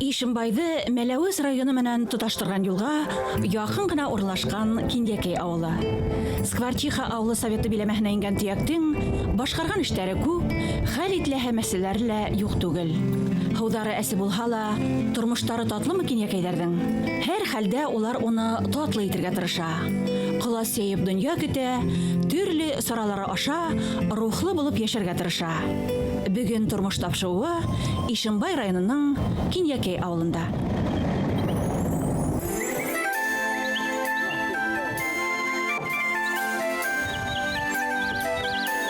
Ишембайды Мәләвез районы менән тоташтырган юлга якын гына урнашкан Киндякәй авылы. Скворчиха авылы советы биләмәһенә ингән төяктең башкарган эшләре күп, хәл итләһә мәсьәләләре лә юк түгел. Һаудары әсе булһа ла, тормыштары татлымы Киндякәйләрнең? Һәр хәлдә улар уны татлы итәргә тырыша. Кылас яеп дөнья көтә, төрле саралары аша, рухлы булып яшәргә тырыша. Бүген тормыш тапшыруы Ишембай районының Киндякәй авылында.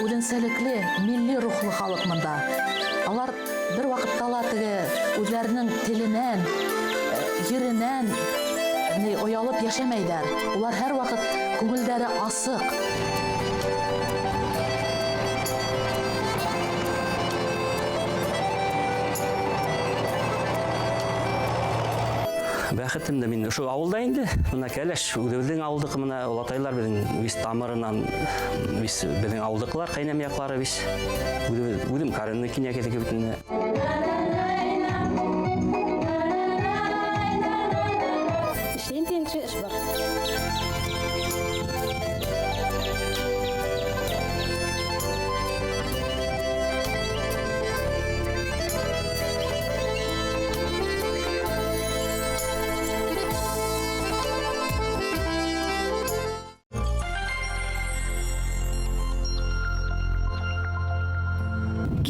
Үзенчәлекле, милли рухлы халык монда. Алар бер вакытта ла үзләренең теленнән, йөреннән оялып яшәмәйләр. Улар һәр вакыт күңелләре асык. Бәхетем дә мин ошо авылда инде. Мына кәләш үзебезнең авылдыкы мына олатайлар безнең вис тамырынан вис безнең авылдыклар кайнам яклары вис. Үзем карынны Киндякәйдәге битне.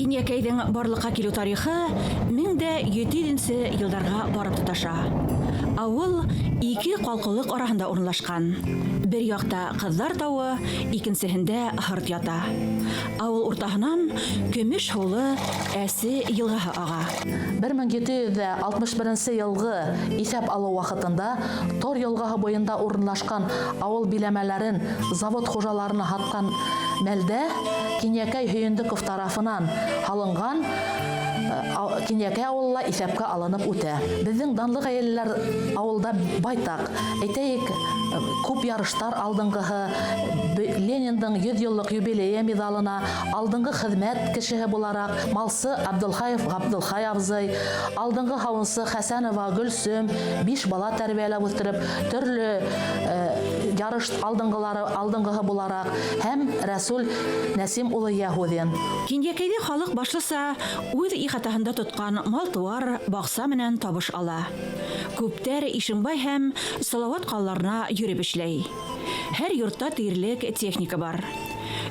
Киндякәйдең барлыкка килү тарихы 1700 елларга барып тоташа. Авыл ике калкылык арасында урынлашкан. Бер якта Кызлар тауы, икенчесендә Хырт ята. Авыл уртаһынан Көмеш һулы Әсе елгаһы ага. 1761 елгы исәп алу вакытында Тор елгаһы буенда урынлашкан авыл биләмәләрен завод хуҗаларына һаткан мәлдә Киндякәй Һөендеков тарафынан алынган Киндякәй авылы исәпкә алынып үтә. Безнең данлы гаиләләр авылда байтак. Әйтәйек, күп ярыштар алдынгыһы, Ленинның 100 еллык юбилее медалына алдынгы хезмәт кешеһе буларак Малсы Абдулхаев Габдулхай абзый, алдынгы һавынсы Хәсәнова Гөлсөм 5 бала тәрбияләп үстереп, төрле ярыш алдынгыһы буларак һәм Рәсүл Нәсим улы Яһудин. Киндякәйдә халык башлыса үз ихатаһында тоткан мал-туар, бакса менән табыш ала. Күптәр Ишембай һәм Салават калаларына йөреп эшләй. Һәр йортта тиерлек техника бар.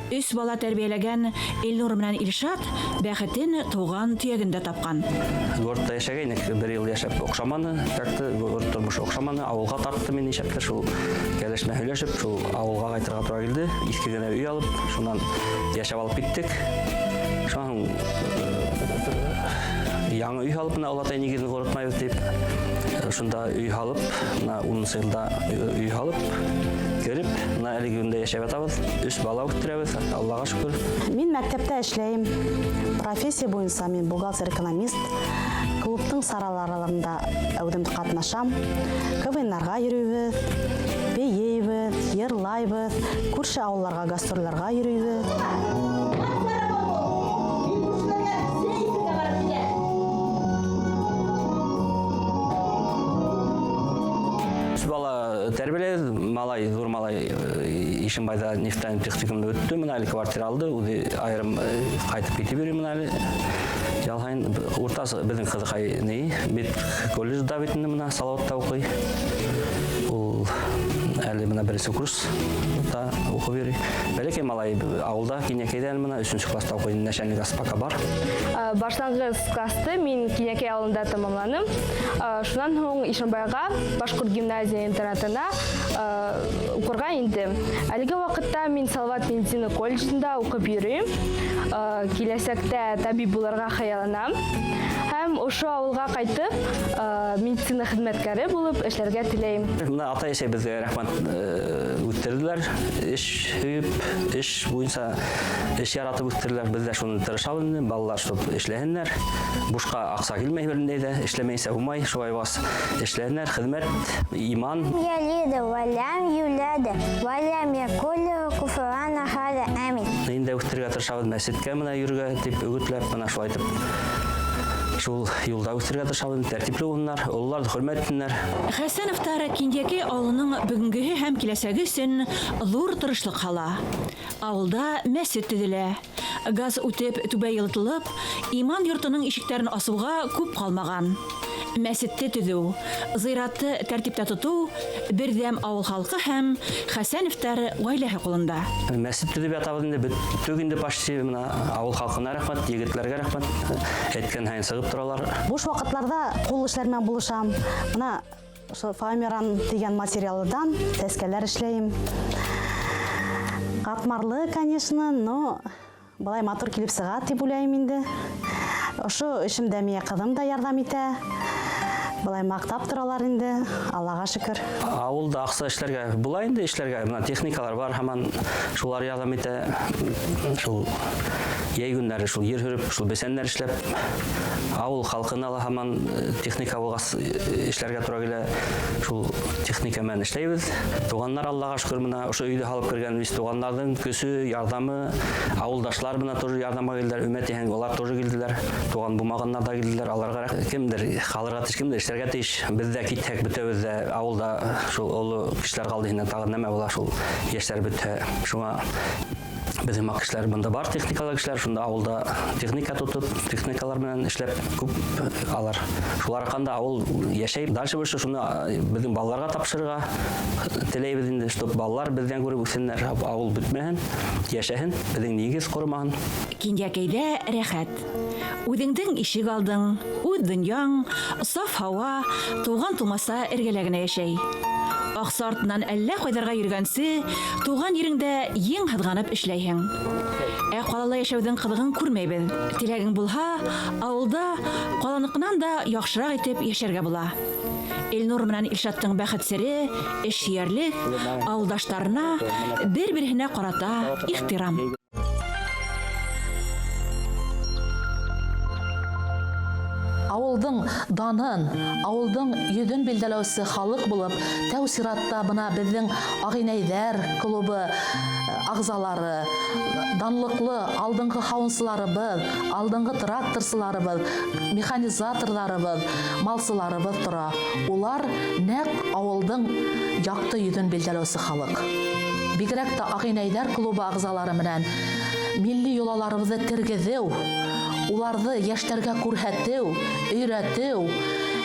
3 бала тәрбияләгән Элнур менән Илшат бәхетен туган төягендә тапкан. Гортта яшәгәнек, 1 ел яшәп охшаманы, как-то тормыш охшаманы, авылга тартты мин ишәптә шул кәләшмә һөйләшеп, шул авылга кайтырга туры килде. Иске генә үй алып, шуннан яшәп алып киттек. Шуның яңа үй алып, Алатай нигезен горытмай дип, шунда үй алып, 10 елда үй алып, кереп, әлеге көндә яшәп атабыз. 3 бала үстерәбез, Аллага шөкер. Мин мәктәптә эшләйм. Профессия буенча мин бухгалтер-экономист. Клубтың сараларында әүдем катнашам. КВНнарга йөрибез, бейейбез, йырлайбыз, күрше авылларга гастрольләргә йөрибез. Тәрбиеле малай, зур малай Ишембайда нефтяник техникумда өтті, мына әлі квартира алды, айрым қайтып кете берем мына әлі. Жалғайын, ортасы біздің қызықай ней, бет колледжда бетінде мына Салаватта оқый. Ол әлі мына 1-ші курс оқы бері. Бәлекей малай ауылда Киндякәйдә мына 3-ші класста оқыйын, начальник аспака бар. Башлангыч классты мин Киндякәй авылында тамамланым. Шуннан соң Ишембайга Башкорт гимназия интернатына укырга индем. Әлеге вакытта мин Салават медицина колледжында укып йөрим. Киләсәктә табиб булырга хыялланам. Һәм ошо авылга кайтып, медицина хезмәткәре булып эшләргә теләйм. Мына ата-әсә безгә рәхмәт үттерделәр. Эш һөйеп, эш буенча эш яратып үттерделәр. Без дә шуны тырышабыз инде, балалар шуп эшләһеннәр. Бушка акса килмәй берендә дә, эшләмәйсә булмай, шулай бас эшләһеннәр, хезмәт, иман. Ялида валям юлада, валям якулю куфрана хада амин. Инде үттерергә тырышабыз, мәчеткә менә йөргә дип үгетләп, менә шулай итеп шул юлда үстерге тырышабыз, тәртипле булганнар, олларды хөрмәт итсеннәр. Хәсәновтар Киндиәкәй авылының бүгенге һәм киләсәге өчен зур тырышлык һала. Авылда мәсет төзелә. Газ үтеп, түбә йылытылып, иман йортының ишекләрен асуга күп калмаган. Мәсетте төзү, зыйратты тәртиптә тоту бердәм авыл халкы һәм Хәсәновтар гаиләһе кулында. Мәсет төзеп ятабыз инде, бөтен инде почти мына авыл халкына рәхмәт, егетләргә рәхмәт. Әйткән һәйин сыгып торалар. Буш вакытларда кул эшләрмен булышам. Мына фоамиран дигән материалдан тәскәләр эшләйм. Катмарлы, конечно, но былай матур килеп сыга дип уйлайм инде. Ошо эшемдә миңа кызым да ярдәм итә. Былай мактап торалар инде, Аллага шөкер. Авылда акса эшләргә була инде, эшләргә мына техникалар бар, һаман шулар ярдәм итә. Шул яй көннәре шул ер хөреп, шул бесәннәр эшләп, авыл халкына ла һаман техника булгас эшләргә туры килә. Шул техника менән эшләйбез. Туганнар Аллага шөкер, мына ошо өйдә халык кергән без туганнарның көсү, ярдәме, авылдашлар менә тоже ярдәмгә килделәр, өмәт һәм олар тоже килделәр. Туган булмаганнар да килделәр. Аларга кемдер халырга тиеш, кемдер эшләргә тиеш. Без дә китәк, бөтәбез дә авылда шул олы кешеләр калды, инде тагын нәмә була, шул яшьләр бетә. Шуңа безнең кешеләр монда бар, техникалар кешеләр, шунда авылда техника тотып, техникалар белән эшләп күп алар. Шулар арканда авыл яшәй. Дальше больше шуны безнең балаларга тапшырырга теләйбез инде, чтобы балалар бездән күреп үссеннәр, авыл бетмәһен, яшәһен, безнең нигез курмаһын. Киндиәкәйдә рәхәт. Үҙеңдең ишек алдың, үҙ дөньяң, саф һава, туган тумаса эргәләгенә яшәй. Аксы артынан әллә кайдарға йөргәнсе, туган ереңдә ең һыҙғанып эшләйһең. Ҡалала яшәүҙең ҡыҙығын күрмәйбеҙ. Теләгең булһа, ауылда ҡаланыкынан да яҡшыраҡ итеп йәшәргә була. Илнур менән Илшаттың бәхет сере, эшһөйәрлек, ауылдаштарына бер-береһенә ҡарата ихтирам. Ауылдың данын, ауылдың йөҙөн билдәләүсе халык булып, тәү сиратта бына безнең Ағинәйҙәр клубы ағзалары, данлыклы алдыңғы һауынсыларыбыҙ, алдыңғы тракторсыларыбыҙ, механизаторҙарыбыҙ, малсыларыбыҙ тора. Улар нәҡ ауылдың яҡты йөҙөн билдәләүсе халык. Бигерәк тә Ағинәйҙәр клубы ағзалары менән милли йолаларыбыҙҙы тергеҙеү, уларҙы йәштәргә күрһәтеү, өйрәтеү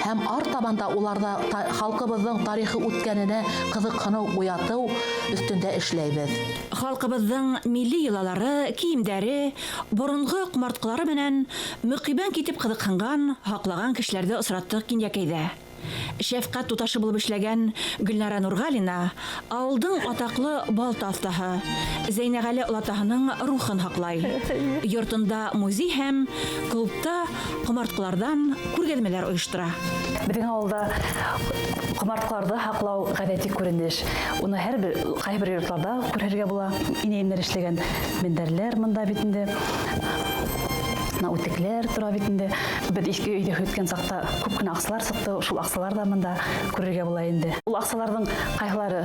һәм артабанда уларда халҡыбыҙҙың тарихи үткәненә ҡыҙыҡһыныу уятыу өҫтөндә эшләйбеҙ. Халҡыбыҙҙың милли йолалары, кейемдәре, боронғо ҡомартҡылары менән мөҡибән китеп ҡыҙыҡһынған, һаҡлаған кешеләрҙе осраттыҡ Кинйәкәйҙә. Шәфҡәт туташы булып эшләгән Гөлнара Нурғалина ауылдың атаҡлы балта оҫтаһы, Зәйнәғәле олатаһының рухын һаҡлай. Йортонда музей һәм клубта ҡомартҡыларҙан күргәҙмәләр ойоштора. Беҙҙең ауылда ҡомартҡыларҙы һаҡлау ғәҙәти күренеш. Уны ҡайһы бер йортларда күрергә була. Инәйемдәр эшләгән мендәрләр мында бит инде. Үтекләр тора бит инде. Беҙ иҫке өйҙө һөткән саҡта күп кенә аҡсалар сыҡты. Шул аҡсалар да мында күрергә була инде. Ул аҡсаларҙың ҡайһылары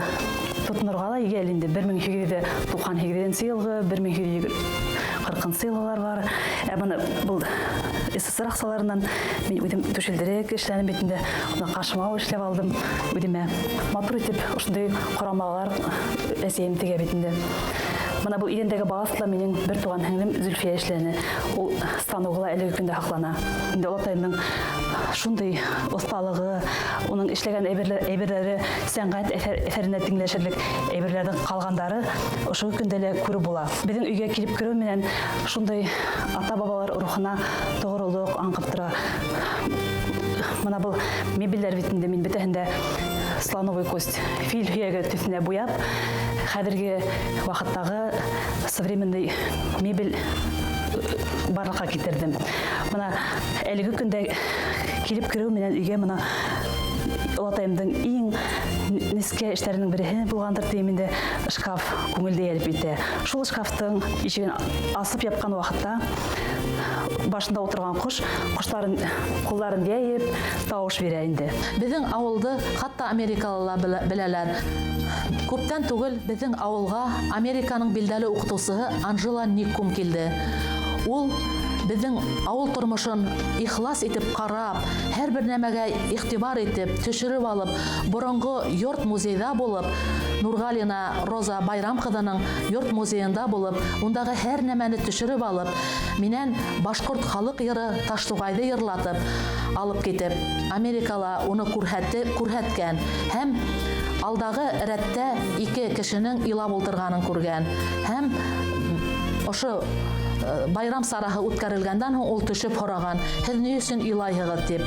тотонорға ла егәл инде. 1898 йылғы, 1840 йылғылар бар. Бына был СССР аҡсаларынан мин үҙем түшелдерек эшләнем бит инде. Ҡашмау эшләп алдым үҙемә. Матур итеп ошондай ҡорамалар әсәйем тегә бит инде. Мына был идәндәге балаҫла минең бер туған һеңлем Зөлфиә эшләне. Ул станогла әлеге көндә һаҡлана. Инде олатайымдың шундай оҫталығы, уның эшләгән әйберләре, сәнғәт әҫәренә тиңләшерлек әйберләрҙең ҡалғандары ошо көндә лә күреп була. Беҙҙең өйгә килеп кереү менән шундай ата-бабалар рухына тоғролоҡ аңҡып тора. Мына был мебелдәр бит инде мин бөтәһендә слоновый кость, фил һөйәге төҫөнә буяп, хәҙерге ваҡыттағы современный мебель барлыҡҡа китердем. Мына әлеге көндә килеп кереү менән өйгә мына олатайымдың иң нескә эштәренең береһе булғандыр тием инде, шкаф күңелде йәлеп итә. Шул шкафтың ишеген асып япҡан ваҡытта башында ултырған ҡоштарын ҡулдарын йәйеп тауыш бирә инде. Беҙҙең ауылды хатта Америкала ла беләләр. Күптән түгел беҙҙең ауылға Американың билдәле уҡытыусыһы Анжела Никкум килде. Ул безнең авыл тормышын ихлас итеп карап, һәрбер нәмәгә игътибар итеп, төшереп алып, борынгы йорт музейда булып, Нургалина Роза Байрам кызының йорт музейында булып, ундагы һәр нәмәне төшереп алып, минән башкорт халык йыры Таштугайды йырлатып алып китеп, Америкала уны күрһәткән һәм алдагы рәттә 2 кешенең илап утырганын күргән һәм ошо байрам сараһы үткәрелгәндән һуң ул төшеп һораган, һез ни өчен илайһыгыз дип.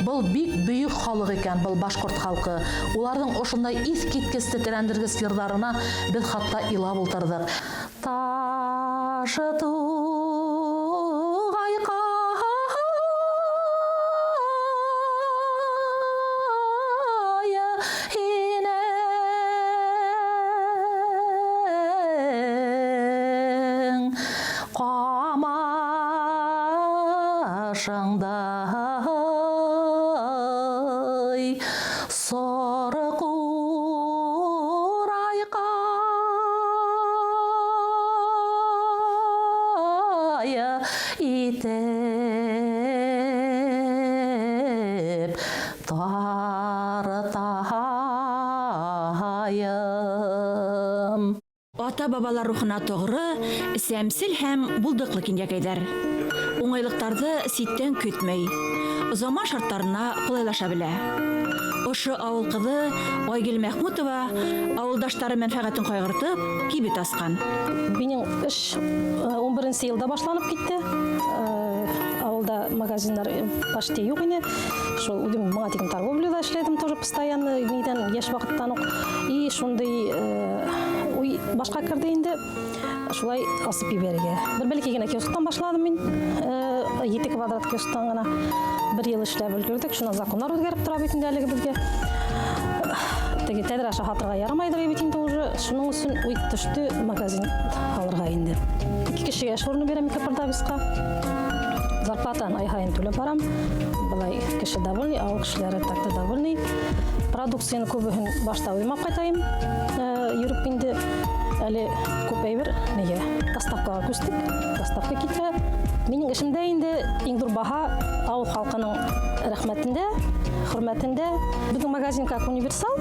Был бик бөек халык икән, был башкорт халкы. Уларның ошындай искиткеч тетрәндергес йырдарына без хатта илап утырдык. Ташы Шаңдай сары қурайқая итеп тартайым. Ата-бабалар рухына тоғры, сәмсел һәм булдыклы киндәкәйдәр. Уңайлыктарды ситтән көтмәй, заман шартларына кулайлаша белә. Ошо авыл кызы Айгөл Мәхмүтова авылдаштары мәнфәгатен кайгыртып, кибет аскан. Минең эш 11 елда башланып китте. Авылда магазиннар почти юк иде. Шул үзем моңа тигән торговляда эшләдем тоже постоянно, нидән яшь вакыттан ук. И шундый уй башка кирде инде. Шулай асып ибәргә. Бер бәлки генә киосктан башладым мин. 7 квадрат киосктан гына 1 ел эшләп өлгердек. Шуна законнар үзгәреп тора бит инде әлеге безгә. Теге тәдер аша хатырга ярамайды бит инде уже. Шуның өчен уй төште магазин алырга инде. 2 кешегә эш урыны бирәм Капардависка. Зарплатаны ай сайын түләп барам. Былай кеше довольный, авыл кешеләре так довольный. Продукцияны күбен башта уймап кайтайым. Йөреп инде әле күпәйбер неге доставкага күстек. Доставка китә. Минең эшемдә инде иң зур баһа авыл халкының рәхмәтендә, хөрмәтендә. Безнең магазин как универсал.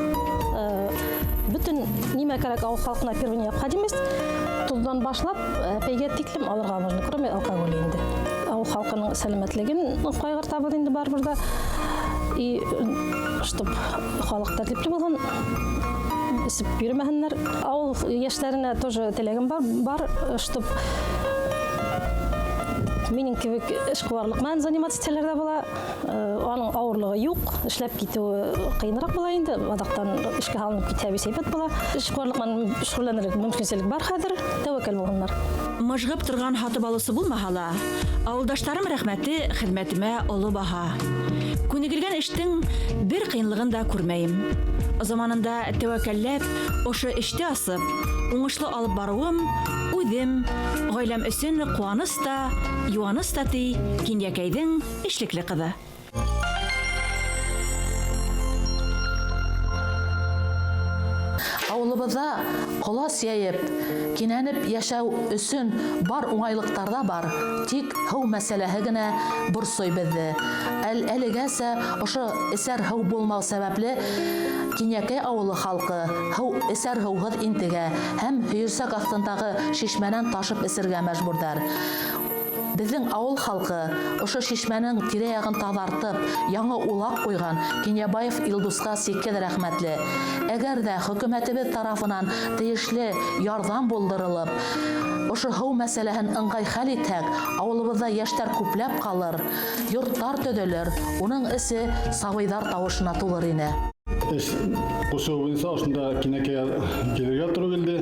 Бүтән нимә кирәк авыл халкына первый необходимость. Туздан башлап, пәйгә тиклем алырга можно, кроме алкоголя инде. Авыл халкының сәламәтлеген кайгыртабыз инде барбыр да. И чтоб халык тәртипле булган, исеп йөрмәһеннәр. Авыл яшьләренә тоже теләгем бар, чтоб минең кебек эшкуарлык менән заниматься итсәләр дә була. Аның авырлыгы юк, эшләп китүе кыйнрак була инде. Адактан эшкә алынып китә бисәйбет була. Эшкуарлык менән шөгыльләнерлек мөмкинчелек бар хәзер. Тәвәккәл булганнар. Мыжгып торган хатып алысы булмаһа ла, авылдаштарым рәхмәте хезмәтемә олы баһа. Күнегелгән эштең бер кыйнлыгын да күрмәйем. Заманында тәвәккәлләп, ошо эштә асып, уңышлы алып баруым, үзем, гаиләм өчен куаныс та, юаныс та ти Киндәкәйдең эшлекле кызы. Авылыбызда колас яеп, кинәнеп яшәү өчен бар уңайлыктар да бар. Тик һыу мәсьәләһе генә борсой безне. Әлегәсә ошо эсәр һыу булмау сәбәпле Киндәкәй авылы халкы һыу эсәр һыуһыз интегә һәм һөйерсәк астындагы шишмәнән ташып эсергә мәҗбүрдәр. Безнең авыл халкы ошо шишмәнең тирә-ягын тазартып, яңа улак куйган Кинябаев Илдуска сиккә рәхмәтле. Әгәр дә хөкүмәтебез тарафынан тиешле ярдәм булдырылып, ошо һыу мәсьәләһен ыңгай хәл итсәк, авылыбызда яшьтәр күпләп калыр, йортлар төҙөлөр, уның эсе сабыйҙар тавышына тулыр ине. Кушуу буюнча ушунда Киндәкәйгә келергә туры килде.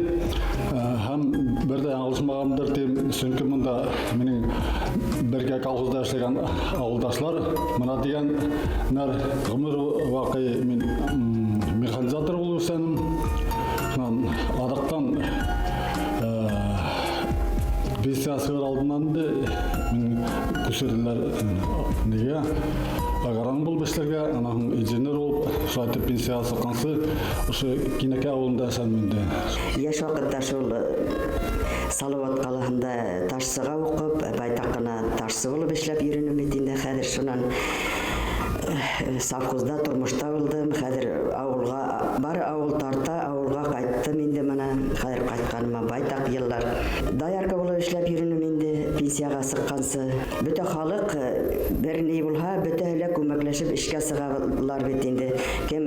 Һәм бердә аңлашмагандыр дип, чөнки монда минең бергә колхозда эшләгән авылдашлар, мына дигәннәр гомер вакый мин механизатор булып эшләдем. Адактан пенсиясы алдынан да мин күчерделәр. Нигә? агаран бол бешлерге анаһын инженер болып шайтыр пенсия сыққансы ошо Кинеке ауылында әсәнмінде. Яш вакытта шул Салават қаласында Ташсыға оқып, байтақ қана Ташсы болып эшләп йөренем бит инде. Хәзер шунан совхозда тормышта булдым. Хәзер авылга бары авыл тарта, авылга кайттым инде менә. Хәзер кайтканыма байтак еллар. Даярка булып эшләп йөренем инде пенсияга сыккансы. Бөтә халык бер ни булһа, бөтәһе күмәкләшеп эшкә сыгалар бит инде. Кем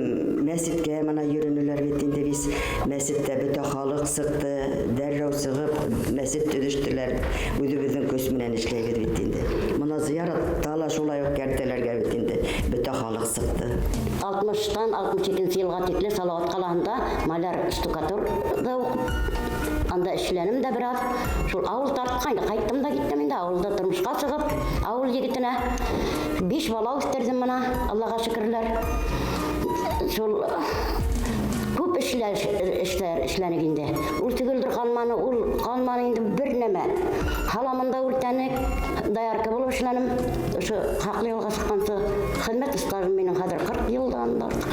мәсҗидкә менә йөренүләр бит инде без мәсҗидтә бөтә халык сыкты, дәррәү сыгып мәсҗид төзештеләр. Үзебезнең көч менән эшләйбез бит инде. Моны зияратта ла шулай ук кәртәләргә бит инде. Бөтә халык сыкты. 60-тан 62 елга тикле Салават каласында маляр штукатурда укып, анда эшләнем дә бераз. Шул авыл тарткан, кайттым да киттем инде авылда тормышка чыгып, авыл егетенә 5 бала үстердем менә, Аллага шөкерләр. Шул күп эшләнек инде. Ул төгелдер калманы, ул калманы инде бер нәмә. Халамында үлтәнек, даярка булып эшләнем. Ошо хаклы юлга чыккансы, хезмәт стажым минем хәзер 40 елдан артык.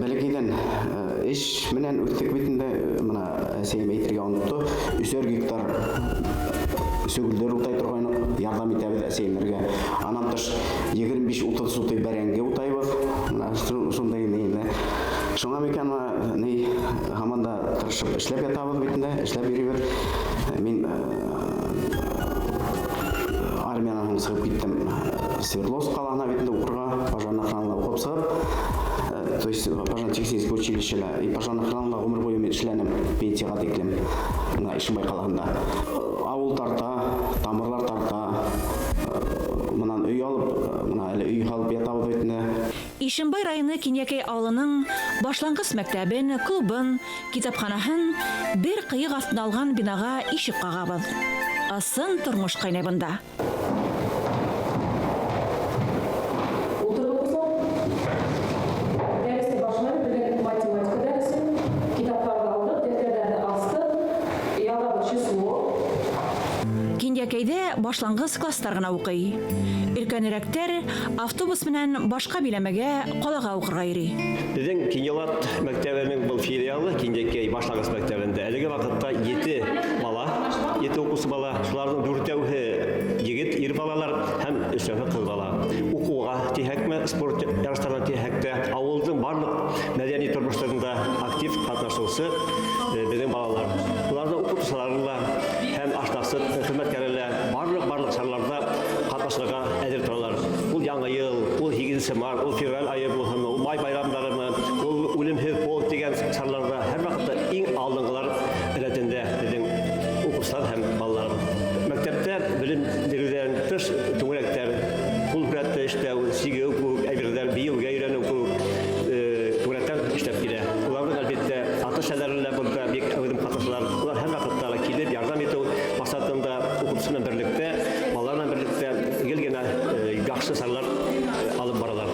Бәләкәйдән эш менән үттек бит инде, менә әсәем әйтергә онытты. 3 гектар сөгүлдер утай торган ярдәм итәбез әсәемнәргә. Анан тыш 25-30 сутай бәрәңге утайбыз. Менә шундай инде. Шуңа микән ни һаманда тырышып эшләп ятабыз бит инде, эшләп йөрибез. Мин армиянан сыгып киттем. Свердловск каласына бит инде укырга, пожарный охранада укып сыгып, то есть пожарно-техническое училище и пожарный охранада гомер буе мен эшләнем, пенсияга тиклем. Мына Ишимбай каласында. Авыл тарта, тамырлар тарта. Монан өй алып, мына әле өй алып ятабыз бит инде. Ишимбай районы Кинйәкәй авылының башлангыч мәктәбен, клубын, китапханаһын бер кыйык астына алган бинага ишек кагабыз. Асын тормыш кайнай бында. Кинйәкәйдә башлангыч класстар гына укый. Өлкәнрәктәр автобус менән башка биләмәгә калага укырга йөри. Безнең Кинйәлат мәктәбенең был филиалы Кинйәкәй башлангыч мәктәбендә әлеге вакытта 7 бала, 7 укучы бала, шуларның 4-әүһе егет, ир балалар һәм 3-әүһе кыз бала. Укуга тиһәкме, спорт ярышларына тиһәкте, авылның барлык мәдәни тормышларында актив катнашучы безнең балалар. Уларның укытучыларына һәм аштасы хезмәткәрләр барлык шарларда катнашырга әзер торалар. Ул яңа ел, ул 8 март, ул февраль айы булһын, ул май байрамнарына, ул үлемһез полк дигән шарларда һәр вакытта иң алдынгылар рәтендә безнең укучылар һәм балалар. Мәктәптә белем бирүдән тыш түгәрәктәр, ул хәрәкәттә эшләү, сигеү күп, әйберләр биюгә өйрәнү күп, түгәрәктән эшләп килә. Уларның әлбәттә ата-шәһәрләрендә булса бик әүдем катнашалар. Улар һәр вакытта килеп ярдәм итү максатында укучы белән берлектә, балалар белән берлектә гел генә яхшы сарлар алып баралар.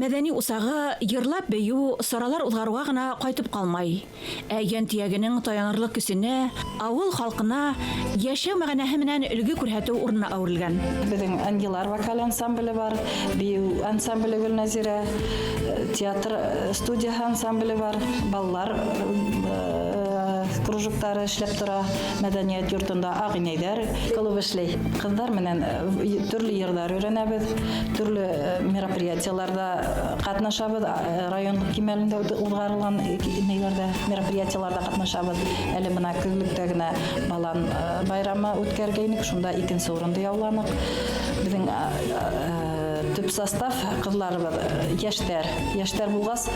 Мәдәни усагы йырлап бию, саралар узгаруга гына кайтып калмай. Янтиягенең таянырлык көсенә, авыл халкына яшәү мәгънәһе менән өлге күрһәтү урынына әверелгән. Безнең ангелар вокаль ансамбле бар, бию ансамбле Гөлназира, театр студия ансамбле бар, балалар кружоктары эшләп тора, мәдәният йортында агынайдар клуб эшләй. Кызлар менән төрле йырлар өйрәнәбез, төрле мероприятияларда катнашабыз, район кимәлендә узгарылган мероприятияларда катнашабыз. Әле менә көзлектә генә балан байрамы үткәргәйник, шунда 2нче урынды яуланык. Безнең төп состав кызларыбыз яшьтәр булгас,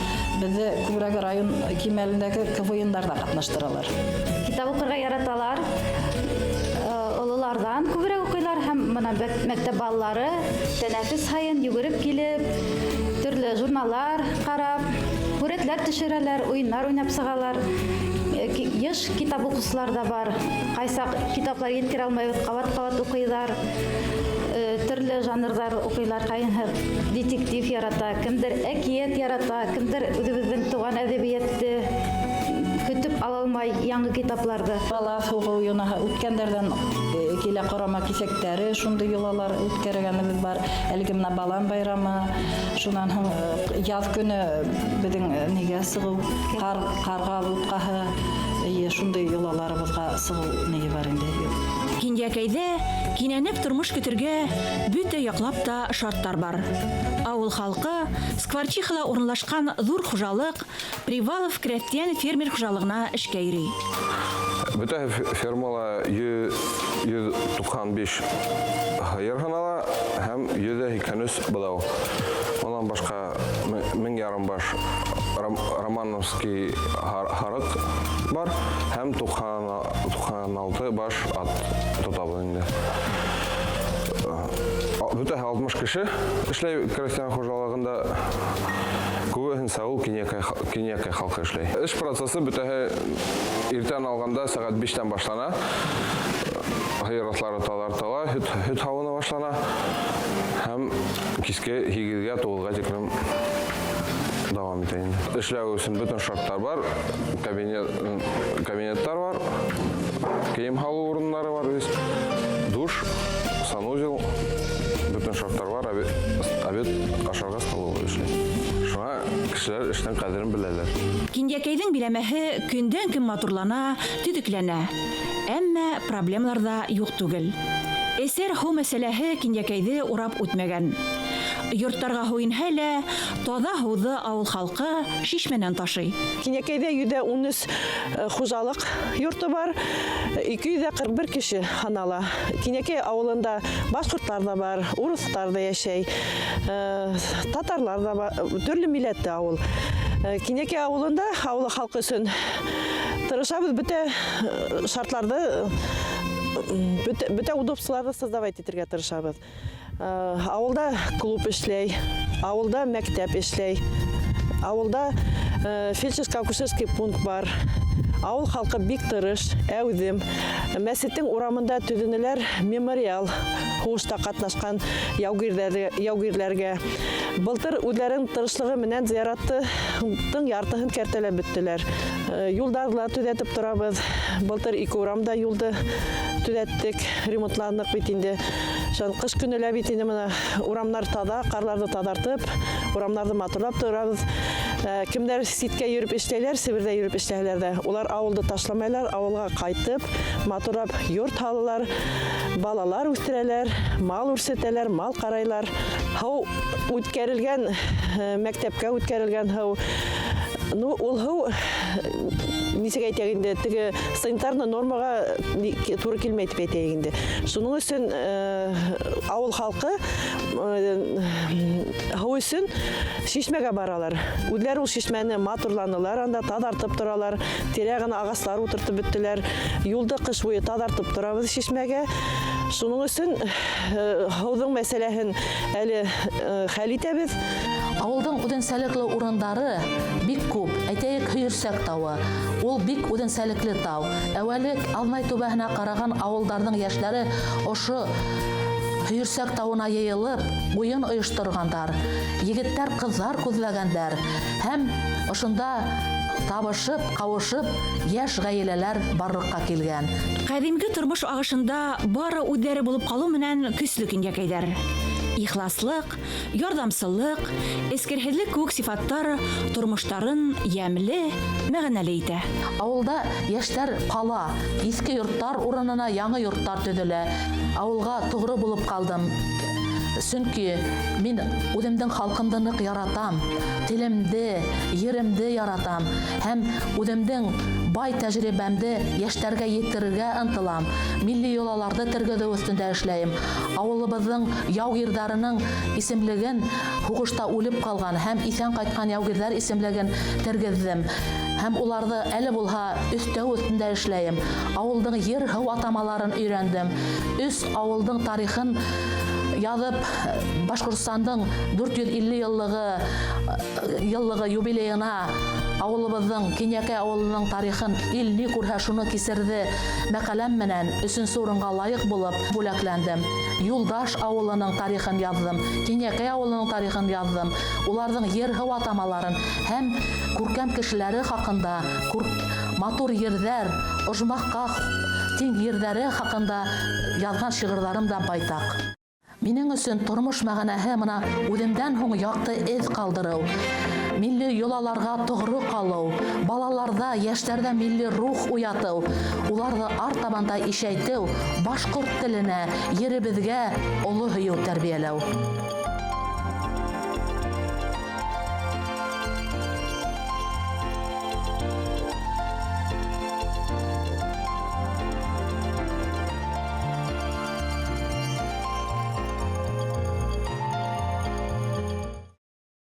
безне күбрәк район кимәлендәге КВНнарда катнаштыралар. Китап укырга яраталар. Олылардан күбрәк укыйлар һәм мына мәктәп балалары тәнәфес сайын йөгереп килеп, төрле журналлар карап, күрәтләр төшерәләр, уеннар уйнап сыгалар. Яш китап укучылар да бар. Кайсы китаплар еткерә алмайбыз, кабат-кабат укыйлар. Төрле жанрлар укыйлар, кайсы детектив ярата, кемдер әкият ярата, кемдер үзебезнең туган әдәбиятты көтүп ала алмай яңгы китапларды. Бала сугу юна үткәндәрдән килә карама кисәктәре, шундый юлалар үткәргәнебез бар. Әлеге менә балан байрамы, шуннан соң яз көне безнең нигә сыгу, карга уткаһы, шундый юлаларыбызга сыгу неге бар инде. Киндиәкәйдә кинәнеп тормыш көтергә бөтә яклап та шарттар бар. Авыл халкы Скворчихада урынлашкан зур хуҗалык Привалов крестьян фермер хуҗалыгына эшкә йөри. Бөтә фермала 195 һыер гына һәм 153 быдау. Онан башка 1000 баш Романовский харык бар һәм 96 баш ат тотабыз инде. Бөтә 60 кеше эшләй крестьян хуҗалыгында. Күбесен савыл Киниякәй халкы эшләй. Эш процессы бөтәһе иртән алганда сәгать 5-тән башлана. Һыйратлары талартала, һөт һавына башлана. Һәм киске 8-гә 9-га тиклем дәвам итә инде. Эшләү өчен бөтен шартлар бар. Кабинеттар бар. Кием һалу урыннары бар. Душ, санузел, бөтен шартлар бар. Обед ашарга столовый эшләй. Шуңа кешеләр эштән кадерен беләләр. Киндиәкәйдең биләмәһе көндән-көн матурлана, төҙөкләнә. Әммә проблемалар да юк түгел. Эсер һыу мәсьәләһе Киндиәкәйде урап үтмәгән. Йорттарга һыу инһә лә, таҙа һыуҙы ауыл халҡы шишмәнән ташый. Киндиәкәйдә 113 хуҗалык йорты бар, 241 кеше һанала. Киндиәкәй ауылында башҡорттар да бар, урыҫтар да йәшәй, татарлар да бар, төрлө милләттә авыл. Киндиәкәй ауылында ауыл халҡы өсөн тырышабыҙ бөтә шартларҙы, бөтә удобстволарҙы создавать итергә тырышабыҙ. Ауылда клуб эшләй, ауылда мәктәп эшләй, ауылда фельдшерско-акушерский пункт бар. Ауыл халкы бик тырыш, әүҙем. Мәсеттең урамында төҙөнөләр мемориал һуғышта ҡатнашҡан яугирҙәргә. Былтыр үҙҙәрен тырышлығы менән зыяраттың яртыһын кәртәләп бөттөләр. Юлдарҙы төҙәтеп торабыҙ. Былтыр 2 урамда юлды төҙәттек, ремонтланыҡ бит инде. Ҡыш көнөлә бит инде мына урамдар таҙа, ҡарларҙы таҙартып, урамдарҙы матурлап торабыҙ. Кемдәр ситкә йөрөп эшләйләр, Себерҙә йөрөп эшләһәләр дә, улар ауылды ташламайлар, ауылға ҡайтып, матурлап йорт һалалар, балалар үҫтерәләр, мал үрсетәләр, мал ҡарайлар. Һыу үткәрелгән, мәктәпкә үткәрелгән һыу. Ул һыу нисек әйтәк инде, теге санитарный нормаға туры килмәй дип әйтәйек инде. Шуның өсөн ауыл халҡы һыу өсөн шишмәгә баралар. Үҙләре ул шишмәне матурланылар, анда таҙартып торалар, тирә-яғына ағаслар ултыртып бөттөләр. Юлды ҡыш буйы таҙартып торабыҙ шишмәгә. Шуның өсөн һыуҙың мәсьәләһен әле хәл итәбеҙ. Ауылдың үҙенсәлекле урындары бик күп. Әйтәйек, Һөйөрсәк тауы. Ул бик үҙенсәлекле тау. Әүәле Алмай түбәһенә ҡараған ауылдарҙың йәшләре ошо Һөйөрсәк тауына йыйылып, уйын ойошторғандар. Егеттәр, ҡыҙҙар күҙләгәндәр. Һәм ошонда табышып, ҡауышып, йәш ғаиләләр барлыҡҡа килгән. Ҡәҙимге тормош ағышында бары үҙҙәре булып ҡалыу менән көслө Киндиәкәйҙәр. Ихласлык, ярдәмсыллык, эскерһеҙлек кеүек сифаттар тормоштарын йәмле, мәғәнәле итә. Ауылда йәштәр ҡала, иҫке йорттар урынына яңы йорттар төҙөлә. Ауылға тоғро булып ҡалдым. Сөнки мин үҙемдең халҡымды ныҡ яратам, телемде, еремде яратам һәм үҙемдең бай тәжрибәмде йәштәргә етерергә ынтылам. Милли йолаларҙы тергеҙеү өҫтөндә эшләйем. Ауылыбыҙҙың яугирҙарының исемлеген, һуғышта үлеп ҡалған һәм иҫән ҡайтҡан яугирҙар исемлеген тергеҙҙем. Һәм уларҙы әле булһа өҫтәү өҫтөндә эшләйем. Ауылдың ер-һыу атамаларын өйрәндем. 3 ауылдың тарихын яҙып, Башҡортостандың 450 йыллығы юбилейына ауылыбыҙҙың, Кинйәкәй ауылының тарихын ил ни күрһә шуны кисерҙе мәҡәләм менән 3-нсе урынға лайыҡ булып бүләкләндем. Юлдаш ауылының тарихын яҙҙым, Кинйәкәй ауылының тарихын яҙҙым, уларҙың ер-һыу атамаларын һәм күркәм кешеләре хаҡында, матур ерҙәр, ожмахҡа тиң ерҙәре хаҡында яҙған шиғырҙарым да байтаҡ. Минең өсөн тормош мәғәнәһе мына үҙемдән һуң яҡты эҙ ҡалдырыу, милли йолаларға тоғро ҡалыу, балаларҙа, йәштәрҙә милли рух уятыу, уларҙы артабанда ишәйтеү, башҡорт теленә, еребеҙгә оло һөйөү тәрбиәләү.